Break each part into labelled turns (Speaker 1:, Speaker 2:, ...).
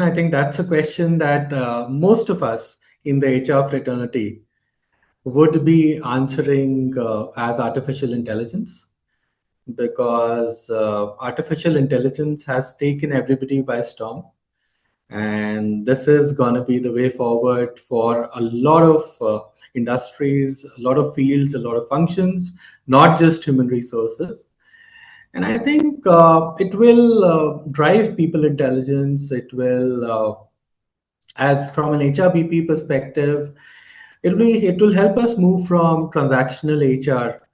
Speaker 1: question. I think that's a question that most of us in the HR fraternity would be answering as artificial intelligence, because artificial intelligence has taken everybody by storm. And this is going to be the way forward for a lot of industries, a lot of fields, a lot of functions, not just human resources. And I think it will drive people intelligence. It will, as from an HRBP perspective, it will help us move from transactional HR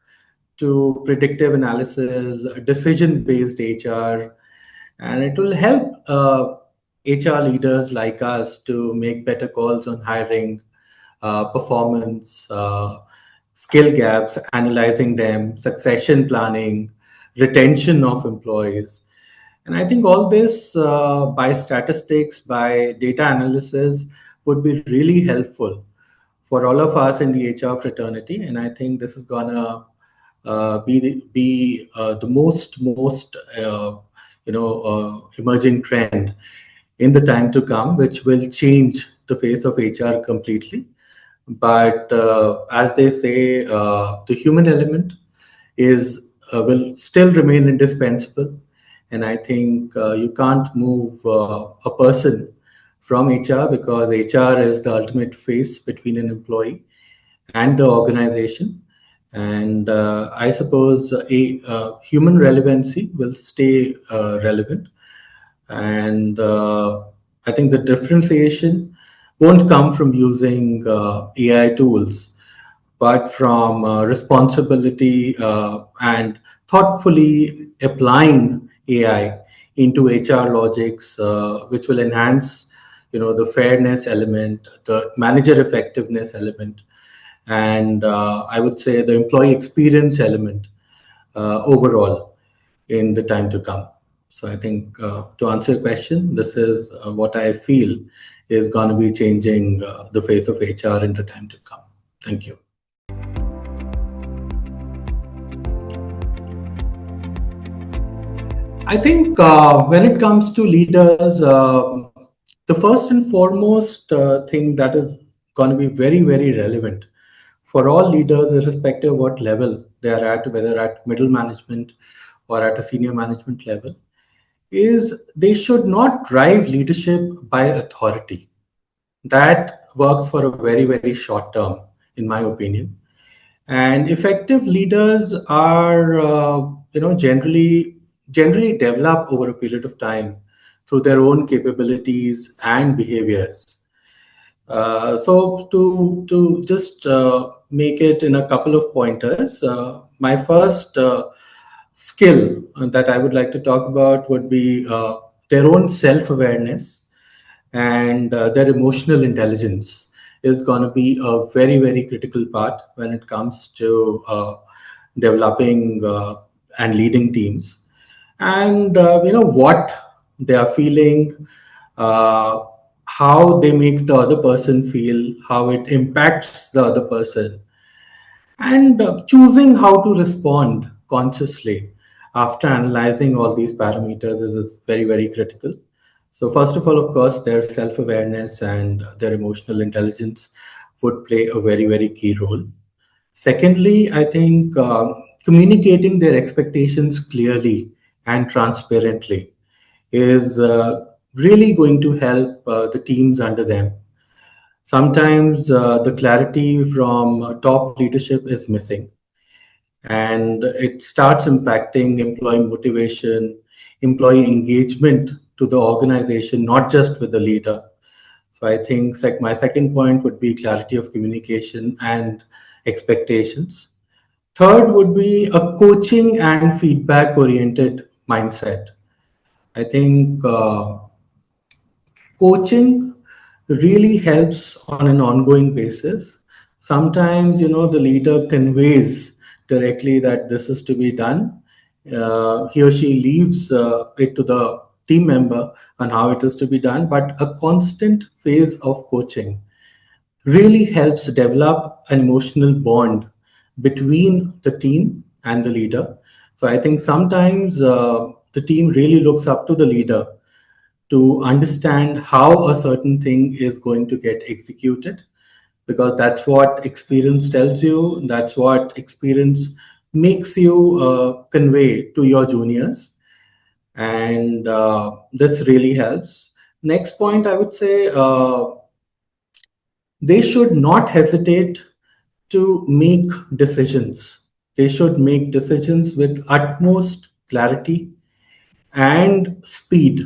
Speaker 1: to predictive analysis, decision-based HR, and it will help HR leaders like us to make better calls on hiring, performance, skill gaps, analyzing them, succession planning, retention of employees. And I think all this by statistics, by data analysis, would be really helpful for all of us in the HR fraternity. And I think this is gonna be the most emerging trend in the time to come, which will change the face of HR completely. But as they say, the human element is will still remain indispensable. And I think you can't move a person from HR, because HR is the ultimate face between an employee and the organization. And I suppose a human relevancy will stay relevant. And I think the differentiation won't come from using AI tools, but from responsibility and thoughtfully applying AI into HR logics, which will enhance, the fairness element, the manager effectiveness element, and I would say the employee experience element overall in the time to come. So I think to answer your question, this is what I feel is going to be changing the face of HR in the time to come. Thank you. I think when it comes to leaders, the first and foremost thing that is going to be very, very relevant for all leaders, irrespective of what level they are at, whether at middle management or at a senior management level, is they should not drive leadership by authority. That works for a very, very short term, in my opinion. And effective leaders are, generally develop over a period of time through their own capabilities and behaviors. So to just make it in a couple of pointers, my first skill that I would like to talk about would be their own self-awareness, and their emotional intelligence is going to be a very, very critical part when it comes to developing and leading teams. And what they are feeling, how they make the other person feel, how it impacts the other person, and choosing how to respond consciously after analyzing all these parameters is very, very critical. So first of all, of course, their self-awareness and their emotional intelligence would play a very, very key role. Secondly, I think communicating their expectations clearly and transparently is really going to help the teams under them. Sometimes the clarity from top leadership is missing, and it starts impacting employee motivation, employee engagement to the organization, not just with the leader. So I think my second point would be clarity of communication and expectations. Third would be a coaching and feedback oriented mindset. I think coaching really helps on an ongoing basis. Sometimes, the leader conveys directly that this is to be done. He or she leaves it to the team member on how it is to be done. But a constant phase of coaching really helps develop an emotional bond between the team and the leader. So I think sometimes the team really looks up to the leader to understand how a certain thing is going to get executed, because that's what experience tells you, that's what experience makes you convey to your juniors, and this really helps. Next point, I would say they should not hesitate to make decisions. They should make decisions with utmost clarity and speed,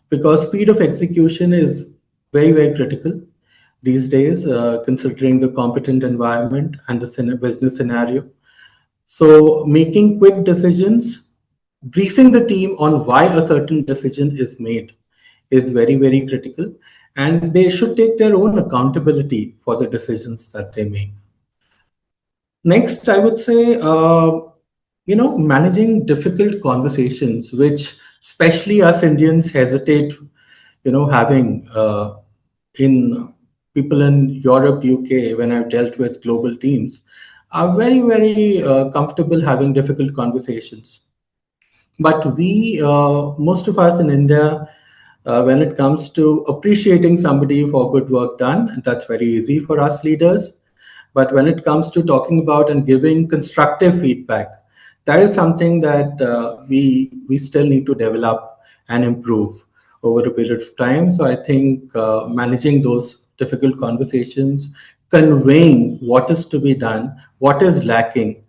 Speaker 1: because speed of execution is very, very critical these days, considering the competent environment and the business scenario. So, making quick decisions, briefing the team on why a certain decision is made is very, very critical. And they should take their own accountability for the decisions that they make. Next, I would say, managing difficult conversations, which especially us Indians hesitate, having in people in Europe, UK, when I've dealt with global teams, are very, very comfortable having difficult conversations. But most of us in India, when it comes to appreciating somebody for good work done, that's very easy for us leaders. But when it comes to talking about and giving constructive feedback, that is something that we still need to develop and improve over a period of time. So I think managing those difficult conversations, conveying what is to be done, what is lacking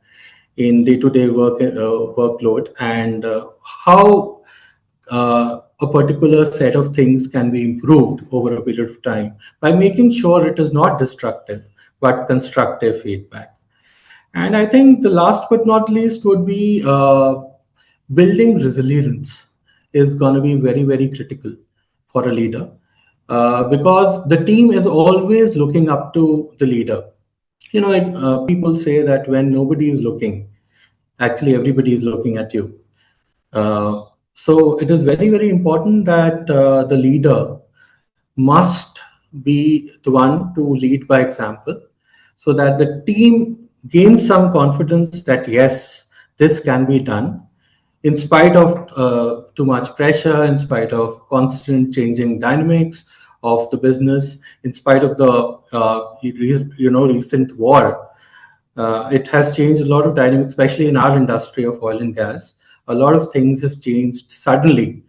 Speaker 1: in day-to-day workload, and how a particular set of things can be improved over a period of time by making sure it is not destructive but constructive feedback. And I think the last but not least would be building resilience is going to be very, very critical for a leader, because the team is always looking up to the leader. People say that when nobody is looking, actually everybody is looking at you. So it is very, very important that the leader must be the one to lead by example, so that the team gains some confidence that yes, this can be done in spite of too much pressure, in spite of constant changing dynamics of the business, in spite of the recent war. It has changed a lot of dynamics, especially in our industry of oil and gas. A lot of things have changed suddenly.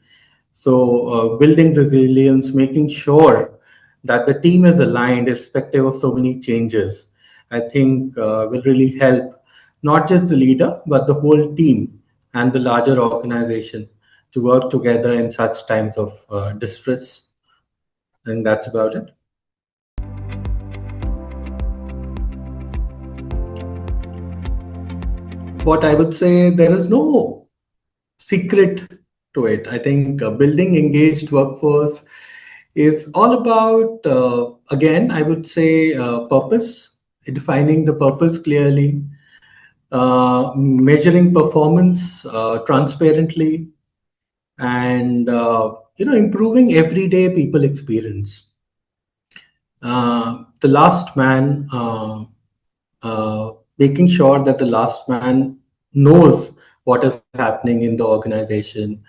Speaker 1: So, building resilience, making sure that the team is aligned irrespective of so many changes, I think will really help not just the leader, but the whole team and the larger organization to work together in such times of distress. And that's about it. What I would say, there is no secret to it. I think building engaged workforce is all about, again, I would say purpose, defining the purpose clearly, measuring performance transparently, and improving everyday people experience. The last man, making sure that the last man knows what is happening in the organization.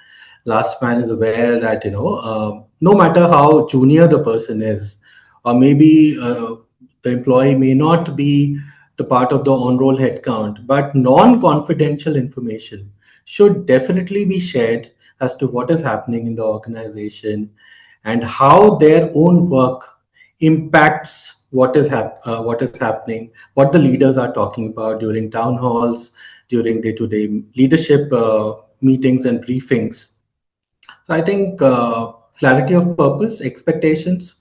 Speaker 1: Last man is aware that no matter how junior the person is, or maybe the employee may not be the part of the on-roll headcount, but non-confidential information should definitely be shared as to what is happening in the organization and how their own work impacts what is happening, what the leaders are talking about during town halls, during day-to-day leadership meetings and briefings. So I think clarity of purpose, expectations,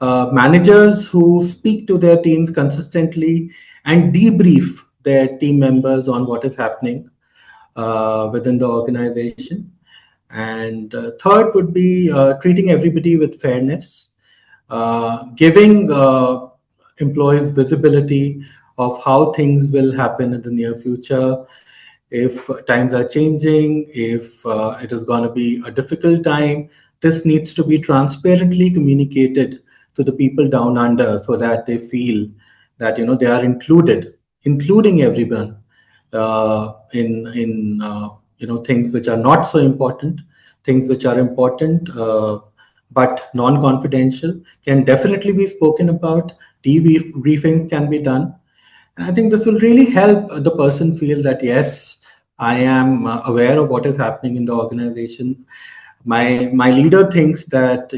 Speaker 1: managers who speak to their teams consistently and debrief their team members on what is happening within the organization. And third would be treating everybody with fairness, giving employees visibility of how things will happen in the near future, if times are changing, if it is going to be a difficult time. This needs to be transparently communicated to the people down under, so that they feel that they are included, including everyone in things which are not so important, things which are important but non-confidential can definitely be spoken about. Debriefings can be done. And I think this will really help the person feel that, yes, I am aware of what is happening in the organization. My leader thinks that,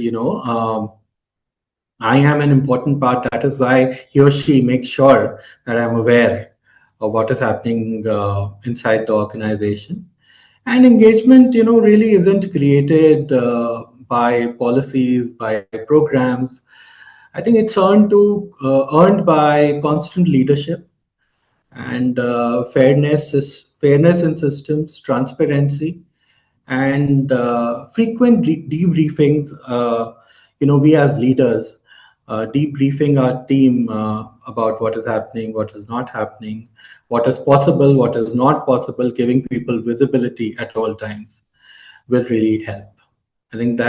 Speaker 1: I am an important part. That is why he or she makes sure that I'm aware of what is happening inside the organization. And engagement, really isn't created by policies, by programs. I think it's earned by constant leadership and fairness in systems, transparency, and frequent debriefings. We as leaders debriefing our team about what is happening, what is not happening, what is possible, what is not possible, giving people visibility at all times will really help. I think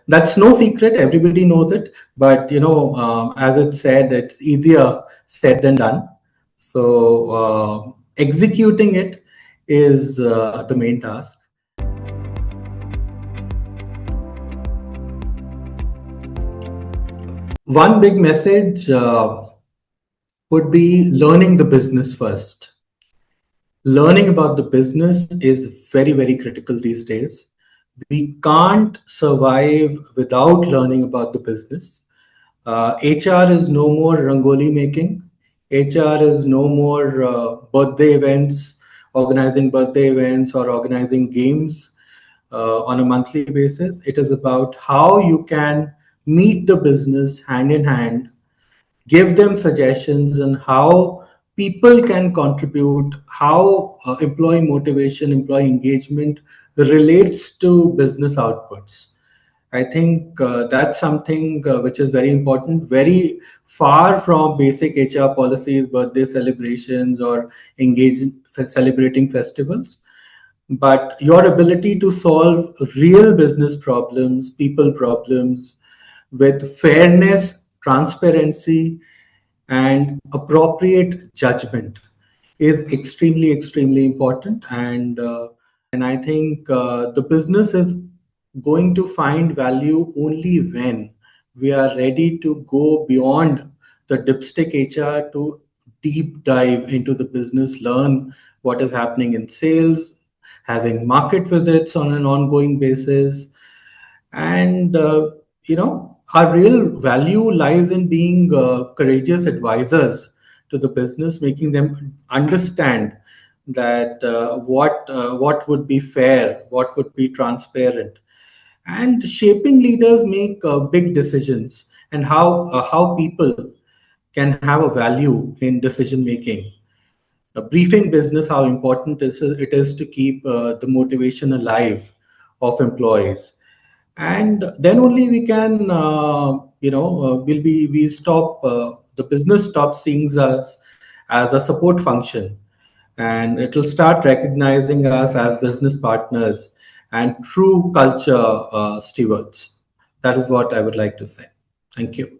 Speaker 1: that's no secret. Everybody knows it, but as it said, it's easier said than done. So executing it is the main task. One big message would be learning the business first. Learning about the business is very, very critical these days. We can't survive without learning about the business. HR is no more rangoli making. HR is no more birthday events, organizing birthday events or organizing games on a monthly basis. It is about how you can meet the business hand in hand, give them suggestions on how people can contribute, how employee motivation, employee engagement relates to business outputs. I think that's something which is very important, very far from basic HR policies, birthday celebrations, or celebrating festivals. But your ability to solve real business problems, people problems, with fairness, transparency, and appropriate judgment is extremely, extremely important. And I think the business is going to find value only when we are ready to go beyond the dipstick HR to deep dive into the business, learn what is happening in sales, having market visits on an ongoing basis. And, our real value lies in being courageous advisors to the business, making them understand that what would be fair, what would be transparent, and shaping leaders make big decisions, and how people can have a value in decision making. Briefing business how important it is to keep the motivation alive of employees, and then only we can we stop the business stops seeing us as a support function, and it will start recognizing us as business partners and true culture stewards. That is what I would like to say. Thank you.